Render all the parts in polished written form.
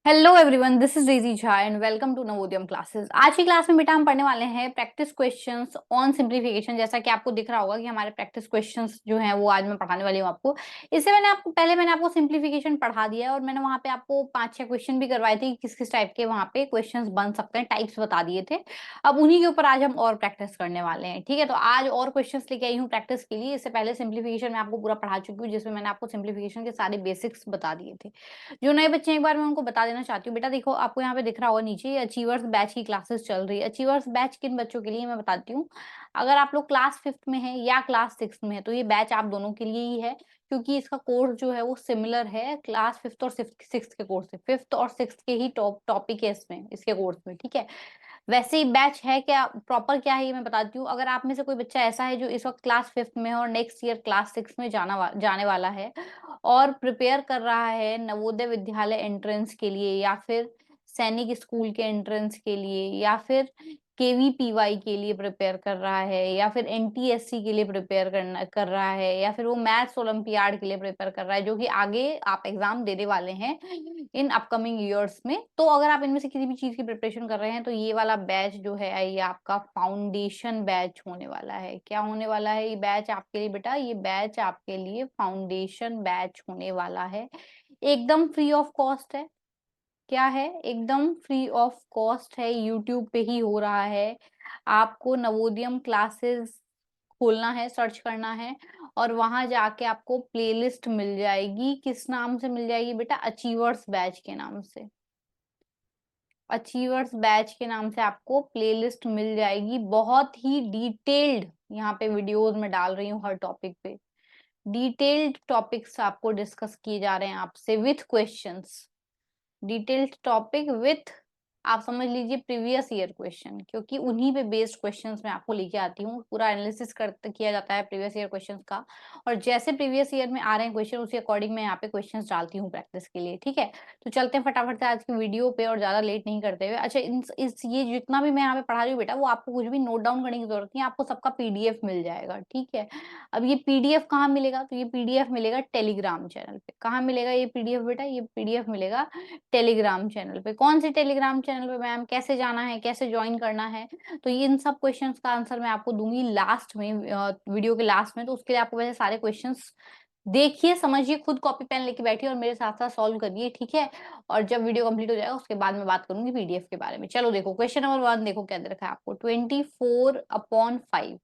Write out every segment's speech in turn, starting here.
Hello everyone, this is Riji Jha and welcome to Navodayam classes. आज की class में बेटा हम पढ़ने वाले हैं प्रैक्टिस क्वेश्चंस ऑन सिंप्लीफिकेशन। जैसा कि आपको दिख रहा होगा कि हमारे प्रैक्टिस क्वेश्चंस जो हैं वो आज मैं पढ़ाने वाली हूँ आपको। इससे मैंने आपको सिंप्लीफिकेशन पढ़ा दिया है और मैंने वहां पे आपको 5-6 क्वेश्चन भी करवाए थे कि किस किस टाइप के वहां पे क्वेश्चन बन सकते हैं, टाइप्स बता दिए थे। अब उन्हीं के ऊपर आज हम और प्रैक्टिस करने वाले हैं। ठीक है, तो आज और क्वेश्चन लेके आई हूँ प्रैक्टिस के लिए। इससे पहले सिंप्लीफिकेशन में आपको पूरा पढ़ा चुकी हूँ, जिसमें मैंने आपको सिंप्लीफिकेशन के सारे बेसिक्स बता दिए थे। जो नए बच्चे हैं, एक बार मैं उनको बता देना चाहती हूँ। बेटा देखो, आपको यहाँ पे दिख रहा होगा नीचे ये अचीवर्स बैच की क्लासेस चल रही है। अचीवर्स बैच किन बच्चों के लिए मैं बताती हूँ। अगर आप लोग क्लास 5th में है या क्लास 6th में है तो ये बैच आप दोनों के लिए ही है, क्योंकि इसका कोर्स जो है वो सिमिलर है क्लास 5th और 6th के कोर्स से। 5th और 6th के ही टॉपिक है इसमें, इसके कोर्स में। ठीक है, वैसे ही बैच है क्या, प्रॉपर क्या है ये मैं बताती हूँ। अगर आप में से कोई बच्चा ऐसा है जो इस वक्त क्लास 5th में है और नेक्स्ट ईयर क्लास 6 में जाने वाला है और प्रिपेयर कर रहा है नवोदय विद्यालय एंट्रेंस के लिए, या फिर सैनिक स्कूल के एंट्रेंस के लिए, या फिर केवीपीवाई के लिए प्रिपेयर कर रहा है, या फिर एनटीएससी के लिए प्रिपेयर कर रहा है, या फिर वो मैथ्स ओलंपियाड के लिए प्रिपेयर कर रहा है, जो कि आगे आप एग्जाम देने वाले हैं इन अपकमिंग ईयर्स में। तो अगर आप इनमें से किसी भी चीज की प्रिपरेशन कर रहे हैं तो ये वाला बैच जो है ये आपका फाउंडेशन बैच होने वाला है। क्या होने वाला है ये बैच आपके लिए बेटा? ये बैच आपके लिए फाउंडेशन बैच होने वाला है। एकदम फ्री ऑफ कॉस्ट है। क्या है? एकदम फ्री ऑफ कॉस्ट है, यूट्यूब पे ही हो रहा है। आपको नवोदयम क्लासेस खोलना है, सर्च करना है और वहां जाके आपको प्लेलिस्ट मिल जाएगी। किस नाम से मिल जाएगी बेटा? अचीवर्स बैच के नाम से। अचीवर्स बैच के नाम से आपको प्लेलिस्ट मिल जाएगी। बहुत ही डिटेल्ड यहाँ पे वीडियोस में डाल रही हूँ, हर टॉपिक पे डिटेल्ड टॉपिक्स आपको डिस्कस किए जा रहे हैं आपसे with questions. Detailed topic with, आप समझ लीजिए, प्रीवियस ईयर क्वेश्चन, क्योंकि उन्हीं पे बेस्ड क्वेश्चंस मैं आपको लेके आती हूँ। पूरा एनालिसिस करते किया जाता है प्रीवियस ईयर क्वेश्चंस का, और जैसे प्रीवियस ईयर में आ रहे हैं क्वेश्चन उसी अकॉर्डिंग मैं यहाँ पे क्वेश्चंस डालती हूँ प्रैक्टिस के लिए। ठीक है, तो चलते हैं फटाफट से आज की वीडियो पे और ज्यादा लेट नहीं करते हुए। अच्छा, इस ये जितना भी मैं यहाँ पे पढ़ा रही हूँ बेटा, वो आपको कुछ भी नोट डाउन करने की जरूरत नहीं है, आपको सबका पीडीएफ मिल जाएगा। ठीक है, अब ये पीडीएफ कहाँ मिलेगा? तो ये पीडीएफ मिलेगा टेलीग्राम चैनल पे। कहाँ मिलेगा ये पीडीएफ बेटा? ये पीडीएफ मिलेगा टेलीग्राम चैनल पे। कौन सी टेलीग्राम चैनल पे मैम? कैसे जाना है, कैसे ज्वाइन करना है? तो ये इन सब क्वेश्चंस का आंसर मैं आपको दूंगी लास्ट में, वीडियो के लास्ट में। तो उसके लिए आपको वैसे सारे क्वेश्चंस देखिए, समझिए, खुद कॉपी पेन लेके बैठिए और मेरे साथ साथ सॉल्व करिए। ठीक है, और जब वीडियो कंप्लीट हो जाएगा उसके बाद मैं बात करूंगी पीडीएफ के बारे में। चलो देखो, क्वेश्चन नंबर 1 देखो क्या दे रखा है आपको। 24/5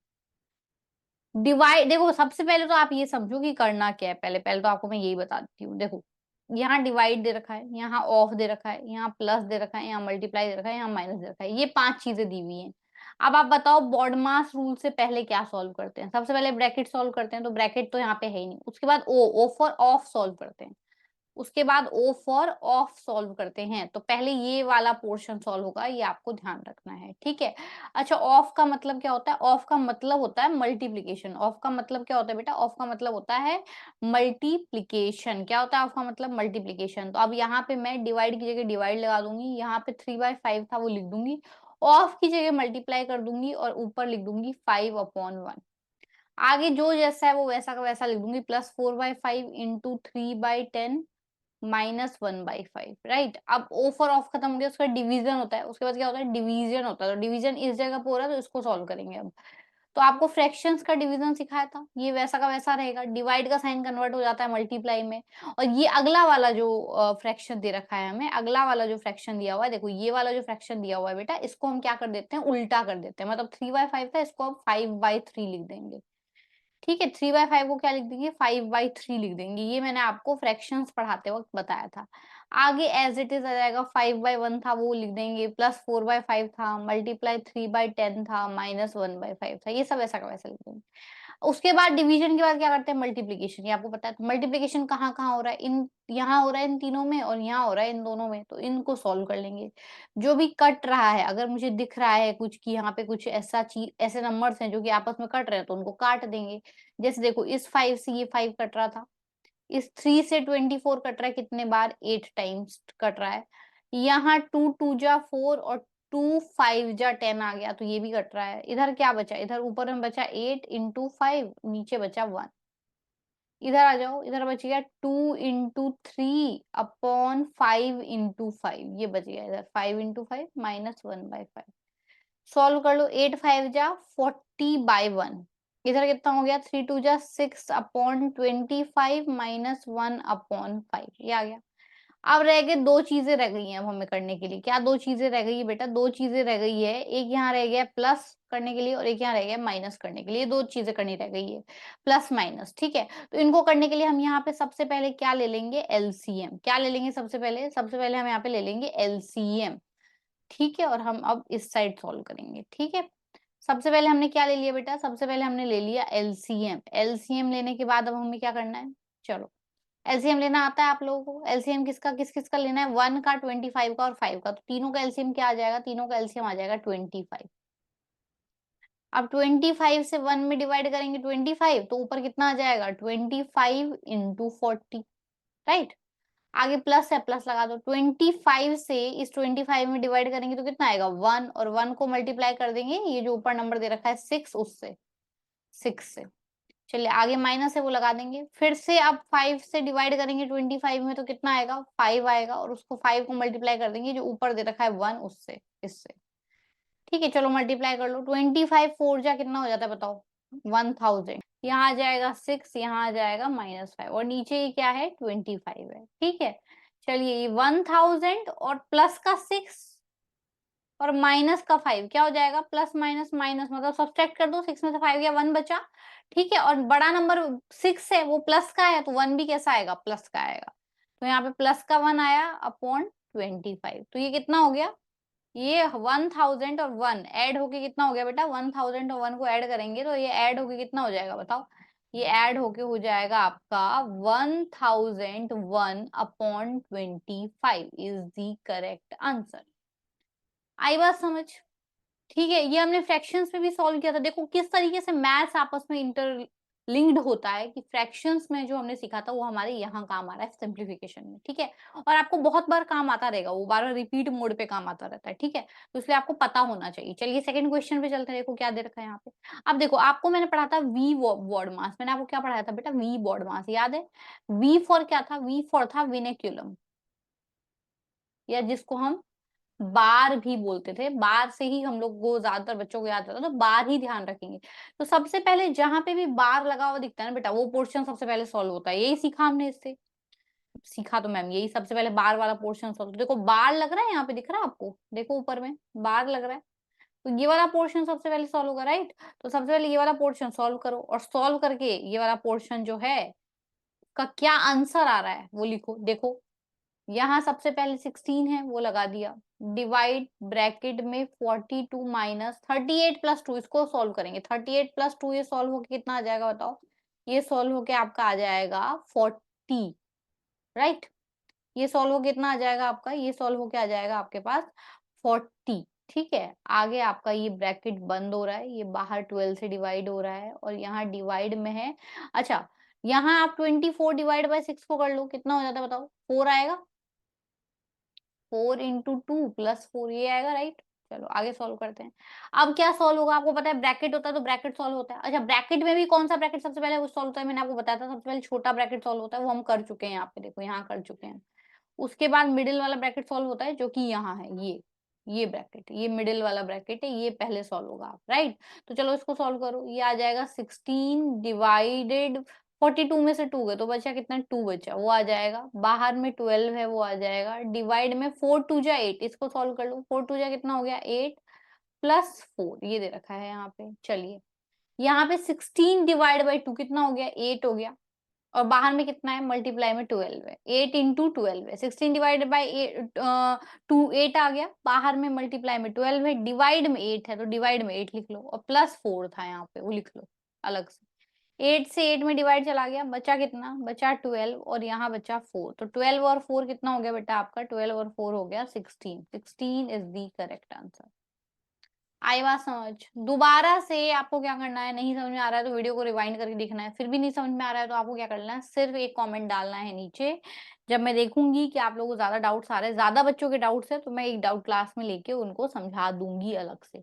डिवाइड। देखो, सबसे पहले तो आप ये समझो कि करना क्या है। पहले पहले तो आपको मैं यही बता देती हूँ। देखो, यहाँ डिवाइड दे रखा है, यहाँ ऑफ दे रखा है, यहाँ प्लस दे रखा है, यहाँ मल्टीप्लाई दे रखा है, यहाँ माइनस दे रखा है। ये 5 चीजें दी हुई हैं। अब आप बताओ, बॉडमास रूल से पहले क्या सॉल्व करते हैं? सबसे पहले ब्रैकेट सॉल्व करते हैं, तो ब्रैकेट तो यहाँ पे है ही नहीं। उसके बाद ओ फॉर ऑफ सॉल्व करते हैं। उसके बाद ओ फॉर ऑफ सॉल्व करते हैं। तो पहले ये वाला पोर्शन सॉल्व होगा, ये आपको ध्यान रखना है। ठीक है, अच्छा, ऑफ का मतलब क्या होता है? ऑफ का मतलब होता है मल्टीप्लीकेशन। ऑफ का मतलब क्या होता है बेटा? ऑफ का मतलब होता है मल्टीप्लीकेशन। क्या होता है ऑफ का मतलब? मल्टीप्लीकेशन। तो अब यहाँ पे मैं डिवाइड की जगह डिवाइड लगा दूंगी, यहाँ पे 3/5 था वो लिख दूंगी, ऑफ की जगह मल्टीप्लाई कर दूंगी और ऊपर लिख दूंगी 5/1। आगे जो जैसा है वो वैसा का वैसा लिख दूंगी, +4/5 इंटू 3/10 -1/5। राइट, अब ओ फॉर ऑफ खत्म हो गया, उसका डिवीजन होता है। उसके बाद क्या होता है? डिवीजन होता है। तो डिवीजन इस जगह पे हो रहा है, तो इसको सॉल्व करेंगे अब। तो आपको फ्रैक्शंस का डिवीजन सिखाया था, ये वैसा का वैसा रहेगा। डिवाइड का साइन कन्वर्ट हो जाता है मल्टीप्लाई में। और ये अगला वाला जो फ्रैक्शन दे रखा है हमें, अगला वाला जो फ्रैक्शन दिया हुआ है, देखो ये वाला जो फ्रैक्शन दिया हुआ है बेटा, इसको हम क्या कर देते हैं? उल्टा कर देते हैं। मतलब 3/5 था, इसको अब 5/3 लिख देंगे। ठीक है, 3/5 को क्या लिख देंगे? 5/3 लिख देंगे। ये मैंने आपको फ्रैक्शंस पढ़ाते वक्त बताया था। आगे एज इट इज आ जाएगा, 5/1 था वो लिख देंगे, +4/5 था, मल्टीप्लाई 3/10 था, -1/5 था। ये सब ऐसा का वैसा लिख देंगे। उसके बाद डिवीजन के बाद क्या करते हैं? मल्टीप्लीकेशन। ये आपको पता है। तो मल्टीप्लीकेशन कहाँ कहाँ हो रहा है? इन यहाँ हो रहा है इन तीनों में, और यहाँ हो रहा है इन दोनों में। तो इनको सॉल्व कर लेंगे। जो भी कट रहा है, अगर मुझे दिख रहा है कुछ कि यहाँ पे कुछ ऐसा चीज, ऐसे नंबर्स हैं जो कि आपस में कट रहे हैं, तो उनको काट देंगे। जैसे देखो, इस 5 से ये 5 कट रहा था, इस 3 से 24 कट रहा है, कितने बार? 8 टाइम्स कट रहा है। यहाँ 2 2 जा 4 और 2 5 जा 10 आ गया, तो ये भी कट रहा है। इधर क्या बचा? इधर ऊपर में बचा 8 इंटू 5, नीचे बचा 1। इधर आ जाओ, इधर बच गया 2 into 3/5 into 5, ये बच गया इधर 5 into 5 -1/5। सॉल्व कर लो, 8×5 जा 40/1। इधर कितना हो गया, 3×2 जा 6/25 -1/5, ये आ गया। अब रह गए, दो चीजें रह गई हैं अब हमें करने के लिए। क्या दो चीजें रह गई है बेटा? दो चीजें रह गई है, एक यहाँ रह गया प्लस करने के लिए और एक यहाँ रह गया माइनस करने के लिए। दो चीजें करनी रह गई है, प्लस माइनस, ठीक है। तो इनको करने के लिए हम यहाँ पे सबसे पहले क्या ले लेंगे, एलसीएम। क्या ले लेंगे सबसे पहले? सबसे पहले हम यहाँ पे ले लेंगे एलसीएम, ठीक है। और हम अब इस साइड सॉल्व करेंगे, ठीक है। सबसे पहले हमने क्या ले लिया बेटा? सबसे पहले हमने ले लिया एलसीएम। एलसीएम लेने के बाद अब हमें क्या करना है, चलो एलसीएम लेना आता है आप लोगों को? एलसीएम किसका, किस किस का लेना है? 1 का, 25 का और 5 का। तो तीनों का एलसीएम क्या आ जाएगा? तीनों का एलसीएम आ जाएगा 25। अब 25 से 1 में डिवाइड करेंगे 25, तो ऊपर कितना आ जाएगा? 25 into 40, राइट। आगे प्लस है, प्लस लगा दो। 25 से इस 25 में डिवाइड करेंगे तो कितना आएगा? 1, और 1 को मल्टीप्लाई कर देंगे ये जो ऊपर नंबर दे रखा है 6, उससे 6 से। चलिए आगे माइनस है वो लगा देंगे। फिर से अब 5 से डिवाइड करेंगे 25 में तो कितना आएगा? 5 आएगा, और उसको 5 को मल्टीप्लाई कर देंगे जो ऊपर दे रखा है 1, उससे, इससे, ठीक है। चलो मल्टीप्लाई कर लो। 25 4 जा कितना हो जाता है बताओ? 1000। यहाँ आ जाएगा 6, यहाँ आ जाएगा -5, और नीचे ये क्या है? 25 है, ठीक है। चलिए ये 1000 और प्लस का 6 और माइनस का 5 क्या हो जाएगा? प्लस माइनस माइनस, मतलब सब्सट्रैक्ट कर दो। 6 में से 5 गया, 1 बचा, ठीक है। और बड़ा नंबर 6 है, वो प्लस का है, तो 1 भी कैसा आएगा? प्लस का आएगा। तो यहाँ पे प्लस का 1 आया अपॉन 25। तो ये कितना हो गया? ये 1000 और 1 ऐड होके कितना हो गया बेटा? 1000 और 1 को ऐड करेंगे तो ये ऐड होके कितना हो जाएगा बताओ? ये ऐड होके हो जाएगा आपका 1001/25 इज द करेक्ट आंसर। आई बात समझ? ठीक है, ये हमने फ्रैक्शंस में भी सॉल्व किया था। देखो किस तरीके से मैथ्स आपस में इंटरलिंक्ड होता है, कि फ्रैक्शंस में जो हमने सीखा था वो हमारे यहाँ काम आ रहा है सिंप्लीफिकेशन में, ठीक है। और आपको बहुत बार काम आता रहेगा, वो बार बार रिपीट मोड पे काम आता रहता है, ठीक है। तो इसलिए आपको पता होना चाहिए। चलिए सेकंड क्वेश्चन पे चलते हैं। देखो क्या दे रखा है यहाँ पे। अब देखो आपको मैंने पढ़ा था वी बॉड मास। मैंने आपको क्या पढ़ाया था बेटा? वी बॉड मास, याद है? वी फॉर क्या था? वी फॉर था विनेक्युलम, या जिसको हम बार भी बोलते थे। बार से ही हम लोग को ज्यादातर बच्चों को याद रहता है, तो बार ही ध्यान रखेंगे। तो सबसे पहले जहां पे भी बार लगा हुआ दिखता है ना बेटा, वो पोर्शन सबसे पहले सॉल्व होता है। यही सीखा हमने इससे। सीखा तो मैम यही, सबसे पहले बार वाला पोर्शन सॉल्व। देखो बार लग रहा है यहाँ पे, दिख रहा है आपको? देखो ऊपर में बार लग रहा है, तो ये वाला पोर्शन सबसे पहले सॉल्व होगा, राइट। तो सबसे पहले ये वाला पोर्शन सॉल्व करो, और सॉल्व करके ये वाला पोर्शन जो है का क्या आंसर आ रहा है वो लिखो। देखो यहाँ सबसे पहले 16 है, वो लगा दिया। डिवाइड ब्रैकेट में 42 माइनस 38 प्लस 2, इसको सॉल्व करेंगे। 38 प्लस 2 ये सॉल्व होके कितना आ जाएगा बताओ? ये सॉल्व होके आपका आ जाएगा 40, राइट। ये सॉल्व होके कितना आ जाएगा आपका? ये सॉल्व होके आ जाएगा आपके पास 40, ठीक है। आगे आपका ये ब्रैकेट बंद हो रहा है, ये बाहर 12 से डिवाइड हो रहा है, और यहाँ डिवाइड में है। अच्छा, यहाँ आप 24 डिवाइड बाय 6 को कर लो, कितना हो जाता है बताओ? 4 आएगा। 4 into 2 प्लस 4, ये आएगा, राइट। चलो आगे सॉल्व करते हैं। अब क्या सॉल्व होगा? आपको पता है ब्रैकेट होता है तो ब्रैकेट सॉल्व होता है। अच्छा ब्रैकेट में भी कौन सा ब्रैकेट सबसे पहले वो सॉल्व होता है? मैंने आपको बताया था सबसे पहले छोटा ब्रैकेट सॉल्व होता है, वो हम कर चुके हैं। यहाँ पे देखो, यहाँ कर चुके हैं। उसके बाद मिडिल वाला ब्रैकेट सॉल्व होता है, जो कि यहाँ है, ये ब्रैकेट, ये मिडिल वाला ब्रैकेट है, ये पहले सॉल्व होगा आप, राइट। तो चलो इसको सॉल्व करो। ये आ जाएगा 16 डिवाइडेड 42 में से 2 गए तो बचा कितना? 2 बचा, वो आ जाएगा। बाहर में 12 है, वो आ जाएगा। डिवाइड में 4 2 जा 8, इसको सॉल्व कर लो। 4 2 जा कितना हो गया? 8 प्लस 4, ये दे रखा है यहाँ पे। चलिए यहाँ पे 16 डिवाइड बाई 2 कितना हो गया? 8 हो गया। और बाहर में कितना है? मल्टीप्लाई में 12 है। 8 into 12 है। 16 डिवाइडेड बाई 2 8 आ गया। बाहर में मल्टीप्लाई में 12 है, डिवाइड में 8 है, तो डिवाइड में 8 लिख लो, और प्लस 4 था यहाँ पे, वो लिख लो अलग से। 8 से 8 में डिवाइड चला गया, बचा कितना? बचा 12, और यहाँ बचा 4। तो 12 और 4 कितना हो गया बेटा आपका? 12 और 4 हो गया 16। 16 इज द करेक्ट आंसर। आई बात समझ? दोबारा से आपको क्या करना है, नहीं समझ में आ रहा है तो वीडियो को रिवाइंड करके देखना है। फिर भी नहीं समझ में आ रहा है तो आपको क्या करना है, सिर्फ एक कमेंट डालना है नीचे। जब मैं देखूंगी कि आप लोगों को ज्यादा डाउट्स आ रहे हैं, ज्यादा बच्चों के डाउट्स है, तो मैं एक डाउट क्लास में लेके उनको समझा दूंगी अलग से,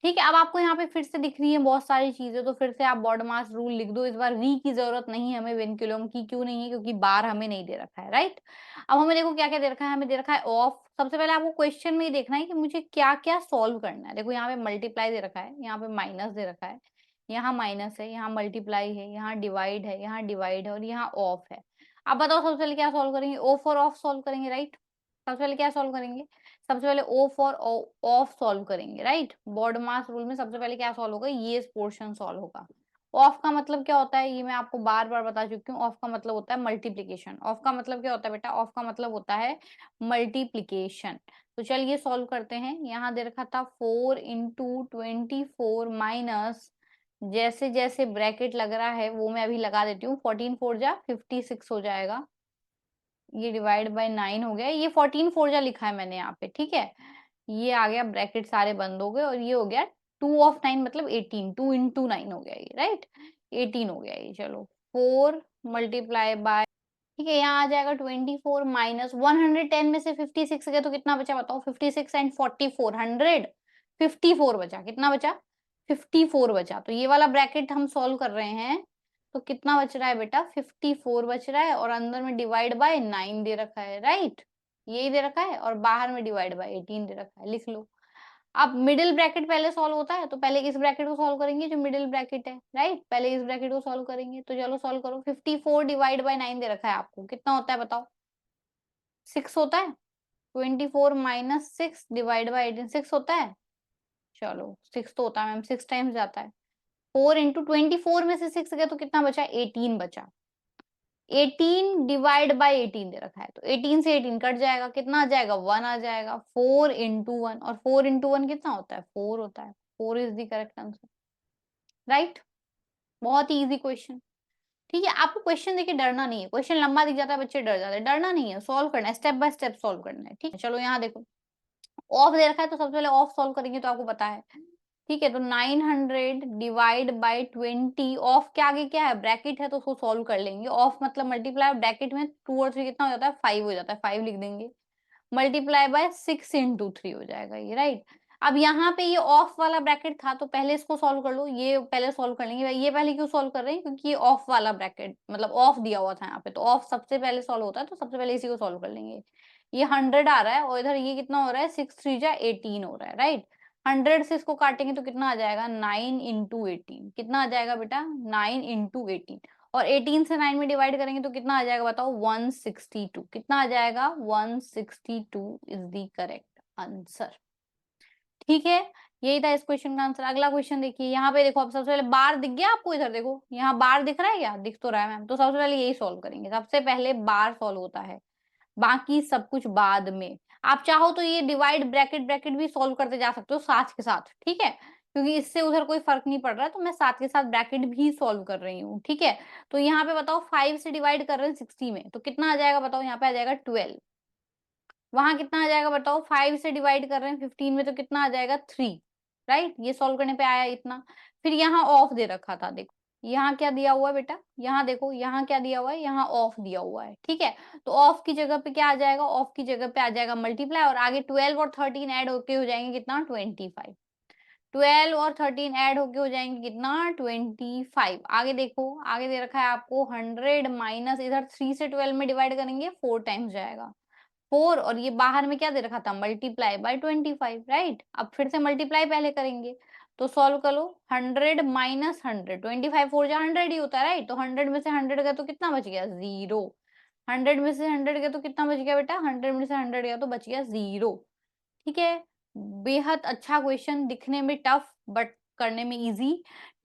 ठीक है, अब आपको यहाँ पे फिर से दिख रही है बहुत सारी चीजें, तो फिर से आप बॉडमास रूल लिख दो। इस बार वी की जरूरत नहीं है हमें, विनक्यूलम की क्यों नहीं है, क्योंकि बार हमें नहीं दे रखा है, राइट। अब हमें देखो क्या क्या दे रखा है, हमें दे रखा है ऑफ। सबसे पहले आपको क्वेश्चन में ही देखना है कि मुझे क्या क्या सॉल्व करना है। देखो यहाँ पे मल्टीप्लाई दे रखा है, यहाँ पे माइनस दे रखा है, यहाँ माइनस है, यहाँ मल्टीप्लाई है, यहाँ डिवाइड है, यहाँ डिवाइड है, और यहाँ ऑफ है। अब बताओ सबसे पहले क्या सॉल्व करेंगे, ओ फॉर ऑफ सॉल्व करेंगे, राइट। सबसे पहले क्या सॉल्व करेंगे, सबसे पहले ओ फॉर ऑफ सॉल्व करेंगे, राइट। बॉड मास रूल में सबसे पहले क्या सॉल्व होगा, ये पोर्शन सॉल्व होगा। ऑफ का मतलब क्या होता है, ये मैं आपको बार बार बता चुकी हूँ। ऑफ का मतलब होता है मल्टीप्लीकेशन। ऑफ का मतलब क्या होता है बेटा, ऑफ का मतलब होता है मल्टीप्लीकेशन। तो चलिए सॉल्व करते हैं। यहाँ दे रखा था 4 × 24 माइनस, जैसे जैसे ब्रैकेट लग रहा है वो मैं अभी लगा देती हूँ। 14 4 जा 56 हो जाएगा, ये डिवाइड बाय 9 हो गया। ये 14 4 जा लिखा है मैंने यहाँ पे, ठीक है। ये आ गया, ब्रैकेट सारे बंद हो गए, और ये हो गया 2 ऑफ 9 मतलब 18, 2 × 9 हो गया ये, राइट। 18 हो गया ये। चलो 4 मल्टीप्लाई बाय, ठीक है, यहाँ आ जाएगा 24 माइनस 110 में से 56 गए तो कितना बचा बताओ, 56 एंड 44 100, 54 बचा। कितना बचा, 54 बचा। तो ये वाला ब्रैकेट हम सॉल्व कर रहे हैं, तो कितना बच रहा है बेटा, 54 बच रहा है, और अंदर में डिवाइड बाय 9 दे रखा है, राइट। यही दे रखा है, और बाहर में डिवाइड बाय 18 दे रखा है, लिख लो। अब मिडिल ब्रैकेट पहले सॉल्व होता है, तो पहले इस ब्रैकेट को सॉल्व करेंगे जो मिडिल ब्रैकेट है, राइट। पहले इस ब्रैकेट को सॉल्व करेंगे, तो चलो सॉल्व करो। 54 डिवाइड बाय 9 दे रखा है आपको, कितना होता है बताओ, 6 होता है। 24 माइनस 6 डिवाइड बाय 18 6 होता है। चलो 6 तो होता है मैम, 6 टाइम्स जाता है। 4 × 24 में से 6 गया तो कितना बचा, 18 बचा। 18 डिवाइड बाय 18 दे रखा है, तो 18 से 18 कट जाएगा, कितना आ जाएगा, 1 आ जाएगा। 4 × 1, और 4 × 1 कितना होता है, 4 होता है। 4 is the correct answer, right. बहुत ही इजी क्वेश्चन। ठीक है, आपको क्वेश्चन देके डरना नहीं है। क्वेश्चन लंबा दिख जाता है, बच्चे डर जाते हैं, डरना नहीं है, सॉल्व करना है, स्टेप बाय स्टेप सॉल्व करना है, ठीक है। चलो यहाँ देखो, ऑफ दे रखा है, तो सबसे पहले ऑफ सॉल्व करेंगे, तो आपको पता है, ठीक है। तो 900 डिवाइड बाय 20, ऑफ के आगे क्या है, ब्रैकेट है, तो उसको सॉल्व कर लेंगे। ऑफ मतलब मल्टीप्लाई, ब्रैकेट में 2 और 3 कितना हो जाता है, 5 हो जाता है, 5 लिख देंगे। मल्टीप्लाई बाय 6 × 3 हो जाएगा ये, राइट। अब यहाँ पे ये ऑफ वाला ब्रैकेट था, तो पहले इसको सॉल्व कर लो, ये पहले सॉल्व कर लेंगे। ये पहले क्यों सॉल्व कर रहे हैं, क्योंकि ये ऑफ वाला ब्रैकेट मतलब ऑफ दिया हुआ था यहाँ पे, तो ऑफ सबसे पहले सॉल्व होता है, तो सबसे पहले इसी को सॉल्व कर लेंगे। ये 100 आ रहा है, और इधर ये कितना हो रहा है, 6 3 जा 18 हो रहा है, राइट। 100 से इसको काटेंगे तो कितना आ जाएगा, 9 × 18। कितना आ जाएगा बेटा, 9 × 18, और 18 से 9 में डिवाइड करेंगे तो कितना आ जाएगा बताओ, 162। कितना आ जाएगा, 162 इज द करेक्ट आंसर। ठीक है, यही था इस क्वेश्चन का आंसर। अगला क्वेश्चन देखिए, यहाँ पे देखो, अब सबसे पहले बार दिख गया आपको, इधर देखो, यहाँ बार दिख रहा है क्या, दिख तो रहा है मैम। तो सबसे पहले यही सॉल्व करेंगे, सबसे पहले बार सॉल्व होता है, बाकी सब कुछ बाद में। आप चाहो तो ये डिवाइड ब्रैकेट ब्रैकेट भी सॉल्व करते जा सकते हो साथ के साथ, ठीक है, क्योंकि इससे उधर कोई फर्क नहीं पड़ रहा है, तो मैं साथ के साथ ब्रैकेट भी सॉल्व कर रही हूँ, ठीक है। तो यहाँ पे बताओ 5 से डिवाइड कर रहे हैं 60 में, तो कितना आ जाएगा बताओ, यहाँ पे आ जाएगा 12। वहां कितना आ जाएगा बताओ, 5 से डिवाइड कर रहे हैं 15 में, तो कितना आ जाएगा 3, राइट। ये सॉल्व करने पे आया इतना। फिर यहाँ ऑफ दे रखा था, देखो यहाँ क्या दिया हुआ है बेटा, यहाँ देखो, यहाँ क्या दिया हुआ है, यहाँ ऑफ दिया हुआ है, ठीक है। तो ऑफ की जगह पे क्या आ जाएगा, ऑफ की जगह पे आ जाएगा मल्टीप्लाई, और आगे 12 और 13 ऐड होके हो जाएंगे कितना, 25। 12 और 13 ऐड होके हो जाएंगे कितना, 25। आगे देखो, आगे दे रखा है आपको 100 माइनस, इधर 3 से 12 में डिवाइड करेंगे 4 टाइम्स जाएगा 4, और ये बाहर में क्या दे रखा था, मल्टीप्लाई बाय 25, राइट। अब फिर से मल्टीप्लाई पहले करेंगे, तो सॉल्व कर लो। 100 माइनस 100, 25 4 जा 100 ही होता है, राइट। तो 100 में से 100 गया तो कितना बच गया, 0। 100 में से 100 गया तो कितना बच गया बेटा, 100 में से 100 गया तो बच गया 0। ठीक है, बेहद अच्छा क्वेश्चन, दिखने में टफ बट करने में इजी।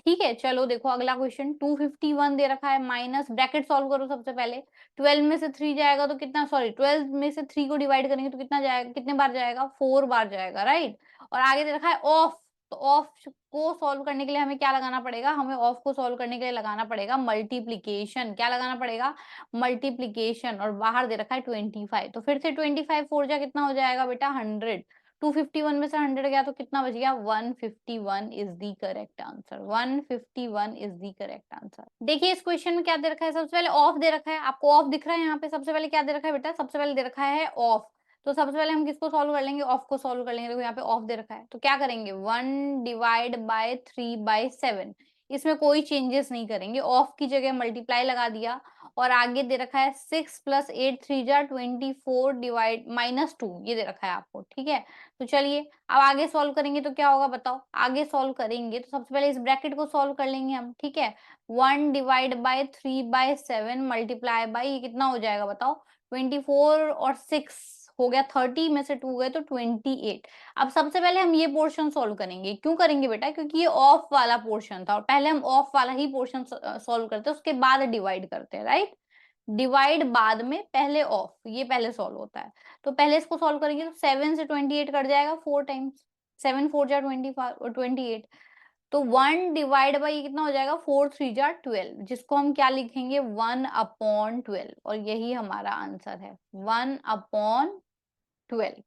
ठीक है, चलो देखो अगला क्वेश्चन। 251 दे रखा है, माइनस ब्रैकेट सॉल्व करो सबसे पहले। 12 में से 3 जाएगा तो कितना, सॉरी 12 में से 3 को डिवाइड करेंगे तो कितना जाएगा, कितने बार जाएगा, 4 बार जाएगा, राइट। और आगे दे रखा है ऑफ, तो ऑफ को सॉल्व करने के लिए हमें क्या लगाना पड़ेगा, हमें ऑफ को सॉल्व करने के लिए लगाना पड़ेगा मल्टीप्लीकेशन। क्या लगाना पड़ेगा, मल्टीप्लीकेशन, और बाहर दे रखा है 25। तो फिर से 25 4 जा कितना हो जाएगा बेटा, 100। 251 में से 100 गया तो कितना बच गया, 151 is the correct answer. 151 is the correct answer. देखिए इस क्वेश्चन में क्या दे रखा है, सबसे पहले ऑफ दे रखा है, आपको ऑफ दिख रहा है यहाँ पे। सबसे पहले क्या दे रखा है बेटा, सबसे पहले दे रखा है ऑफ। तो सबसे पहले हम किसको सॉल्व कर लेंगे, ऑफ को सॉल्व कर लेंगे। देखो यहाँ पे ऑफ दे रखा है, तो क्या करेंगे 1 डिवाइड बाय 3/7, इसमें कोई चेंजेस नहीं करेंगे, ऑफ की जगह मल्टीप्लाई लगा दिया। और आगे दे रखा है 6 + 8 3 जा 24 डिवाइड -2, ये दे रखा है आपको, ठीक है। तो चलिए अब आगे सॉल्व करेंगे तो क्या होगा बताओ, आगे सॉल्व करेंगे तो सबसे पहले इस ब्रैकेट को सॉल्व कर लेंगे हम, ठीक है। 1 डिवाइड बाय 3/7 मल्टीप्लाई बाय, ये कितना हो जाएगा बताओ, 24 और 6 हो गया 30 में से 2 गए तो 28। अब सबसे पहले हम ये पोर्शन सॉल्व करेंगे, क्यों करेंगे बेटा, क्योंकि ये ऑफ वाला पोर्शन था और पहले हम ऑफ वाला ही पोर्शन सॉल्व करते हैं, उसके बाद डिवाइड करते हैं, राइट। डिवाइड बाद में, पहले ऑफ, ये पहले सॉल्व होता है। तो पहले इसको सॉल्व करेंगे तो 7 से 28 कट जाएगा 4 टाइम्स, 7 4 जा 28। तो 1 डिवाइड बाई ये कितना हो जाएगा 4 3 जा 12, जिसको हम क्या लिखेंगे 1/12, और यही हमारा आंसर है 1/12।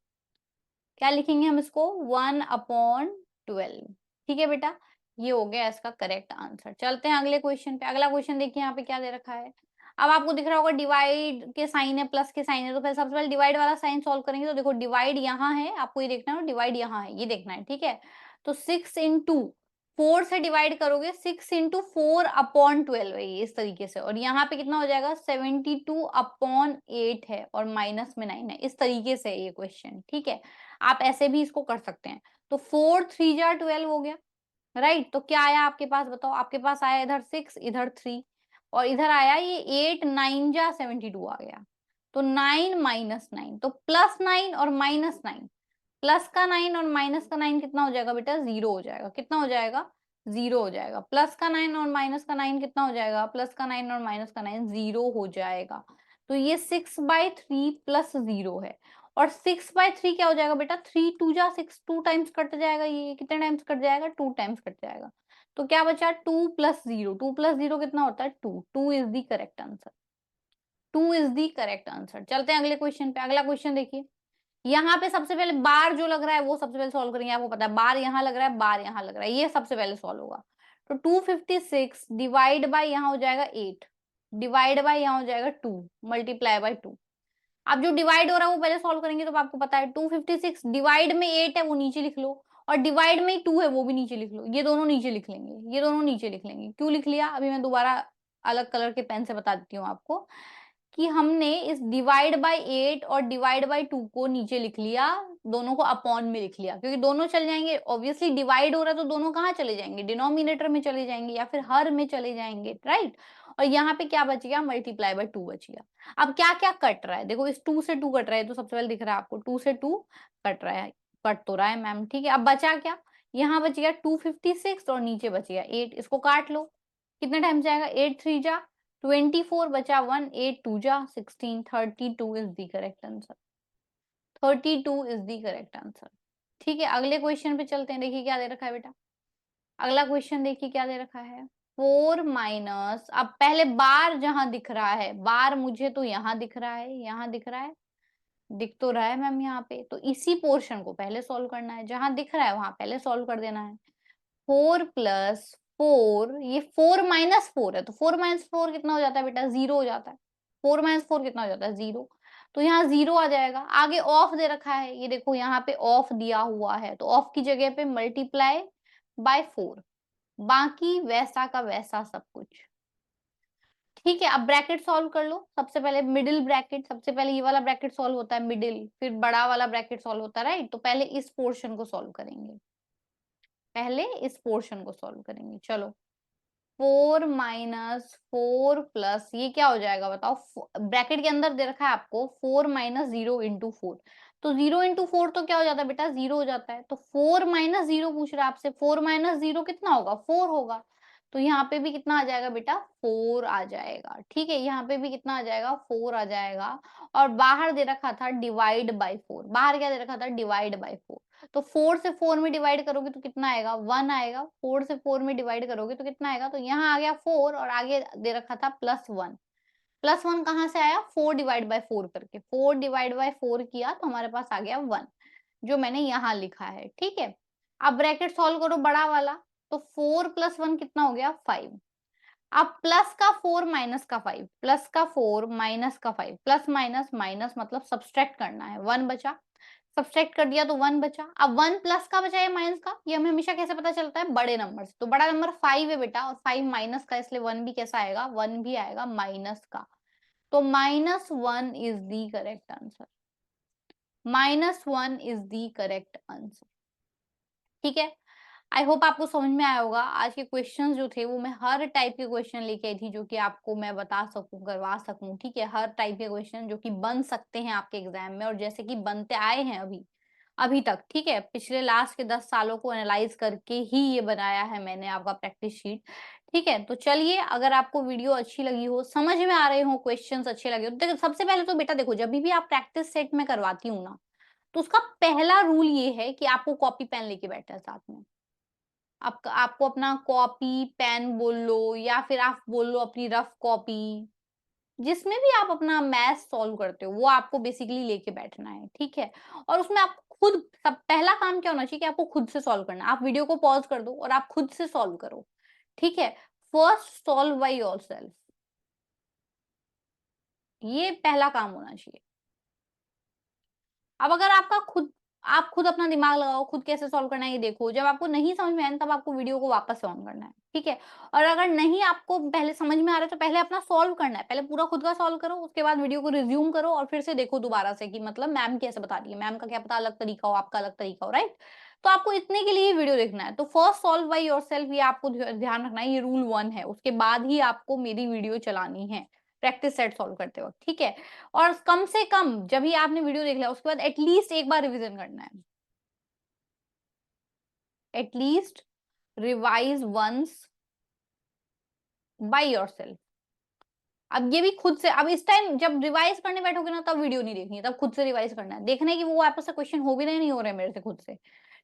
क्या लिखेंगे हम इसको 1/12, ठीक है बेटा। ये हो गया इसका करेक्ट आंसर। चलते हैं अगले क्वेश्चन पे। अगला क्वेश्चन देखिए यहाँ पे क्या दे रखा है। अब आपको दिख रहा होगा डिवाइड के साइन है, प्लस के साइन है, तो पहले सबसे पहले डिवाइड वाला साइन सॉल्व करेंगे। तो देखो डिवाइड यहाँ है, आपको ये देखना है, डिवाइड यहाँ है, ये देखना है, ठीक है। तो 6 इंटू 4 से डिवाइड करोगे, 6 इंटू 4/12 है ये, इस तरीके से। और यहाँ पे कितना हो जाएगा 72/8 है, और माइनस में 9 है, इस तरीके से ये क्वेश्चन, ठीक है। आप ऐसे भी इसको कर सकते हैं। तो 4 3 जा 12 हो गया, राइट। तो क्या आया आपके पास बताओ, आपके पास आया इधर 6, इधर 3, और इधर आया ये 8 9 जा 72 आ गया। तो 9 माइनस 9, तो +9 और -9, प्लस का 9 और माइनस का 9 कितना हो जाएगा बेटा 0 हो जाएगा। कितना हो जाएगा 0 हो जाएगा। प्लस का 9 और माइनस का 9 कितना हो जाएगा, प्लस का 9 और माइनस का 9 0 हो जाएगा। तो ये 6/3 + 0 है। और 6/3 क्या हो जाएगा बेटा, 3 2 जा 6, 2 टाइम्स कट जाएगा। ये कितने टाइम्स कट जाएगा, 2 टाइम्स कट जाएगा। तो क्या बचा 2 + 0, 2 + 0 कितना होता है 2, 2 is the correct answer, 2 is the correct answer. चलते हैं अगले क्वेश्चन पे। अगला क्वेश्चन देखिए, यहाँ पे सबसे पहले बार जो लग रहा है वो सबसे पहले सॉल्व करेंगे। आपको पता है बार यहाँ लग रहा है, बार यहाँ लग रहा है, ये सबसे पहले सॉल्व होगा। तो 256 डिवाइड बाय यहाँ हो जाएगा 8, डिवाइड बाय यहाँ हो जाएगा 2, मल्टीप्लाई बाय 2। अब जो डिवाइड हो रहा है वो पहले सॉल्व करेंगे। तो आपको पता है 256 डिवाइड में 8 है वो नीचे लिख लो, और डिवाइड में 2 है वो भी नीचे लिख लो। ये दोनों नीचे लिख लेंगे, ये दोनों नीचे लिख लेंगे। क्यों लिख लिया, अभी मैं दोबारा अलग कलर के पेन से बता देती हूँ आपको, कि हमने इस डिवाइड बाय 8 और डिवाइड बाय 2 को नीचे लिख लिया, दोनों को अपॉन में लिख लिया, क्योंकि दोनों चल जाएंगे। ऑब्वियसली डिवाइड हो रहा है तो दोनों कहाँ चले जाएंगे, डिनोमिनेटर में चले जाएंगे या फिर हर में चले जाएंगे, राइट। और यहाँ पे क्या बच गया, मल्टीप्लाई बाय 2 बच गया। अब क्या क्या कट रहा है, देखो इस 2 से 2 कट रहा है, तो सबसे पहले दिख रहा है आपको 2 से 2 कट रहा है, कट तो रहा है मैम, ठीक है। अब बचा क्या, यहाँ बच गया 256 और नीचे बच गया 8, इसको काट लो। कितने टाइम जाएगा, 8 3 जा 24 बचा 1, 8 2 जा 16, 32 is the correct answer, 32 is the correct answer. ठीक है, अगले क्वेश्चन पे चलते हैं। देखिए क्या दे रखा है बेटा, अगला क्वेश्चन देखिए क्या दे रखा है। 4 माइनस, अब पहले बार जहां दिख रहा है, बार मुझे तो यहाँ दिख रहा है, यहाँ दिख रहा है, दिख तो रहा है मैम यहाँ पे, तो इसी पोर्शन को पहले सॉल्व करना है, जहां दिख रहा है वहां पहले सॉल्व कर देना है। 4 + 4, ये 4 माइनस 4 है, तो 4 माइनस 4 कितना हो जाता है बेटा 0 हो जाता है। 4 माइनस 4 कितना हो जाता है 0, तो यहाँ 0 आ जाएगा। आगे ऑफ दे रखा है, ये देखो यहाँ पे ऑफ दिया हुआ है, तो ऑफ की जगह पे मल्टीप्लाई बाय 4, बाकी वैसा का वैसा सब कुछ। ठीक है, अब ब्रैकेट सॉल्व कर लो। सबसे पहले मिडिल ब्रैकेट, सबसे पहले ये वाला ब्रैकेट सॉल्व होता है मिडिल, फिर बड़ा वाला ब्रैकेट सॉल्व होता है, राइट। तो पहले इस पोर्शन को सॉल्व करेंगे, पहले इस पोर्शन को सॉल्व करेंगे। चलो 4 माइनस 4 प्लस, ये क्या हो जाएगा बताओ, ब्रैकेट के अंदर दे रखा है आपको 4 माइनस 0 इंटू 4, तो 0 इंटू 4 तो क्या हो जाता है बेटा 0 हो जाता है। तो 4 माइनस 0 पूछ रहा है आपसे, 4 माइनस 0 कितना होगा 4 होगा। तो यहाँ पे भी कितना आ जाएगा बेटा 4 आ जाएगा। ठीक है, यहाँ पे भी कितना आ जाएगा 4 आ जाएगा। और बाहर दे रखा था डिवाइड बाई 4, बाहर क्या दे रखा था डिवाइड बाई 4, तो 4 से 4 में डिवाइड करोगे तो कितना आएगा 1 आएगा। 4 से 4 में डिवाइड करोगे तो कितना आएगा, तो यहाँ आ गया 4 और आगे दे रखा था +1। +1 कहाँ से आया, 4 डिवाइड बाय 4 करके, 4 डिवाइड बाय 4 किया तो हमारे पास आ गया 1, जो मैंने यहाँ लिखा है। ठीक है, अब ब्रैकेट सॉल्व करो बड़ा वाला, तो 4 + 1 कितना हो गया 5। अब प्लस का 4 माइनस का 5, प्लस का 4 माइनस का 5, प्लस माइनस माइनस मतलब सब्सट्रैक्ट करना है, 1 बचा, सब्सट्रैक्ट कर दिया तो 1 बचा। अब 1 प्लस का बचा या माइनस का, ये हमें हमेशा कैसे पता चलता है, बड़े नंबर से। तो बड़ा नंबर 5 है बेटा, और 5 माइनस का, इसलिए 1 भी कैसा आएगा, 1 भी आएगा माइनस का। तो -1 is the correct answer, -1 is the correct answer. ठीक है, आई होप आपको समझ में आया होगा। आज के क्वेश्चंस जो थे वो मैं हर टाइप के क्वेश्चन लेके आई थी, जो कि आपको मैं बता सकूं, करवा सकूं। ठीक है, हर टाइप के क्वेश्चन जो कि बन सकते हैं आपके एग्जाम में, और जैसे कि बनते आए हैं अभी अभी तक। ठीक है, पिछले लास्ट के 10 सालों को एनालाइज करके ही ये बनाया है मैंने आपका प्रैक्टिस शीट। ठीक है, तो चलिए, अगर आपको वीडियो अच्छी लगी हो, समझ में आ रहे हो, क्वेश्चंस अच्छे लगे हो, तो देखो, सबसे पहले तो बेटा देखो, जब भी आप प्रैक्टिस सेट में करवाती हूँ ना, तो उसका पहला रूल ये है कि आपको कॉपी पेन लेके बैठना है साथ में। आपको अपना कॉपी पेन बोल लो, या फिर आप बोल लो अपनी रफ कॉपी, जिसमें भी आप अपना मैथ सॉल्व करते हो, वो आपको बेसिकली लेके बैठना है। ठीक है, और उसमें आप खुद, सब पहला काम क्या होना चाहिए कि आपको खुद से सॉल्व करना है। आप वीडियो को पॉज कर दो और आप खुद से सॉल्व करो। ठीक है, फर्स्ट सॉल्व बाय योरसेल्फ, ये पहला काम होना चाहिए। अब अगर आपका खुद, आप खुद अपना दिमाग लगाओ, खुद कैसे सॉल्व करना है ये देखो। जब आपको नहीं समझ में आए तब आपको वीडियो को वापस से ऑन करना है। ठीक है, और अगर नहीं आपको पहले समझ में आ रहा है तो पहले अपना सॉल्व करना है। पहले पूरा खुद का सॉल्व करो, उसके बाद वीडियो को रिज्यूम करो और फिर से देखो दोबारा से कि मतलब मैम कैसे बता रही है। मैम का क्या पता अलग तरीका हो, आपका अलग तरीका हो, राइट? तो आपको इतने के लिए ही वीडियो देखना है। तो फर्स्ट सॉल्व बाय योरसेल्फ, ये आपको ध्यान रखना है, ये रूल 1 है। उसके बाद ही आपको मेरी वीडियो चलानी है प्रैक्टिस सेट सॉल्व करते वक्त। ठीक है, और कम से कम जब भी आपने वीडियो देख लिया उसके बाद एटलीस्ट एक बार रिवीजन करना है, at least revise once by yourself. अब ये भी खुद से, अब इस टाइम जब रिवाइज करने बैठोगे ना, तब वीडियो नहीं देखनी है, तब खुद से रिवाइज करना है। देखना है कि वो आपस से क्वेश्चन हो भी रहे नहीं हो रहे मेरे से खुद से।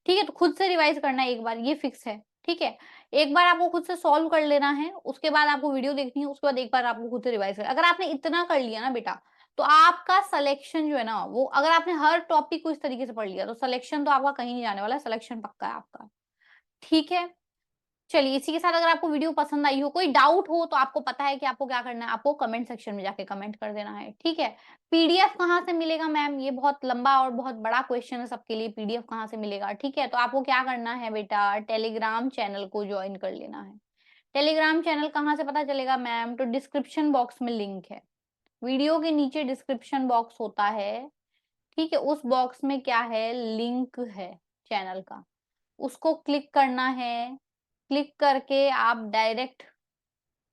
ठीक है, तो खुद से रिवाइज करना है एक बार, ये फिक्स है। ठीक है, एक बार आपको खुद से सॉल्व कर लेना है, उसके बाद आपको वीडियो देखनी है, उसके बाद एक बार आपको खुद से रिवाइज कर, अगर आपने इतना कर लिया ना बेटा, तो आपका सिलेक्शन जो है ना, वो अगर आपने हर टॉपिक को इस तरीके से पढ़ लिया, तो सिलेक्शन तो आपका कहीं नहीं जाने वाला है, सिलेक्शन पक्का है आपका। ठीक है, चलिए, इसी के साथ अगर आपको वीडियो पसंद आई हो, कोई डाउट हो, तो आपको पता है कि आपको क्या करना है, आपको कमेंट सेक्शन में जाके कमेंट कर देना है। ठीक है, पीडीएफ कहाँ से मिलेगा मैम, ये बहुत लंबा और बहुत बड़ा क्वेश्चन है सबके लिए, पीडीएफ कहाँ से मिलेगा। ठीक है, तो आपको क्या करना है बेटा, टेलीग्राम चैनल को ज्वाइन कर लेना है। टेलीग्राम चैनल कहाँ से पता चलेगा मैम, तो डिस्क्रिप्शन बॉक्स में लिंक है, वीडियो के नीचे डिस्क्रिप्शन बॉक्स होता है। ठीक है, उस बॉक्स में क्या है, लिंक है चैनल का, उसको क्लिक करना है। क्लिक करके आप डायरेक्ट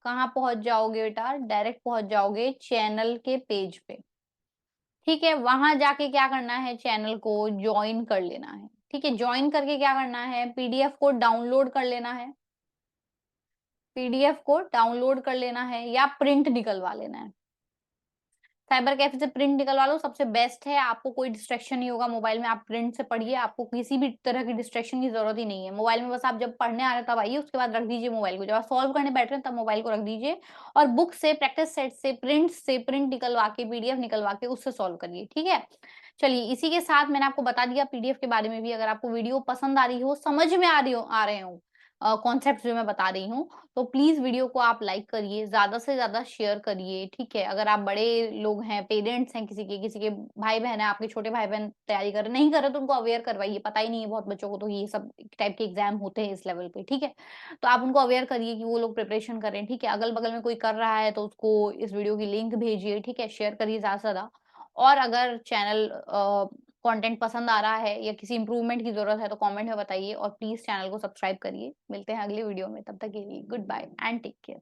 कहाँ पहुंच जाओगे बेटा, डायरेक्ट पहुंच जाओगे चैनल के पेज पे। ठीक है, वहां जाके क्या करना है, चैनल को ज्वाइन कर लेना है। ठीक है, ज्वाइन करके क्या करना है, पीडीएफ को डाउनलोड कर लेना है, पीडीएफ को डाउनलोड कर लेना है या प्रिंट निकलवा लेना है। साइबर कैफे से प्रिंट निकलवा लो, सबसे बेस्ट है, आपको कोई डिस्ट्रैक्शन नहीं होगा मोबाइल में, आप प्रिंट से पढ़िए, आपको किसी भी तरह की डिस्ट्रैक्शन की जरूरत ही नहीं है। मोबाइल में बस आप जब पढ़ने आ रहे हैं तब आइए, उसके बाद रख दीजिए मोबाइल को, जब आप सॉल्व करने बैठ रहे हैं तब मोबाइल को रख दीजिए, और बुक से, प्रैक्टिस सेट से प्रिंट निकलवा के, पीडीएफ निकलवा के उससे सॉल्व करिए। ठीक है, चलिए, इसी के साथ मैंने आपको बता दिया पीडीएफ के बारे में भी। अगर आपको वीडियो पसंद आ रही हो, समझ में आ रहे हो कॉन्सेप्ट जो मैं बता रही हूँ, तो प्लीज वीडियो को आप लाइक करिए, ज्यादा से ज्यादा शेयर करिए। ठीक है, अगर आप बड़े लोग हैं, पेरेंट्स हैं, किसी के भाई बहन है, आपके छोटे भाई बहन तैयारी कर रहे नहीं कर रहे, तो उनको अवेयर करवाइए। पता ही नहीं है बहुत बच्चों को, तो ये सब टाइप के एग्जाम होते हैं इस लेवल पे। ठीक है, तो आप उनको अवेयर करिए कि वो लोग प्रिपरेशन करें। ठीक है, अगल बगल में कोई कर रहा है तो उसको इस वीडियो की लिंक भेजिए। ठीक है, शेयर करिए ज्यादा से ज्यादा। और अगर चैनल कंटेंट पसंद आ रहा है या किसी इंप्रूवमेंट की जरूरत है, तो कमेंट में बताइए, और प्लीज चैनल को सब्सक्राइब करिए। मिलते हैं अगली वीडियो में, तब तक के लिए goodbye and take care.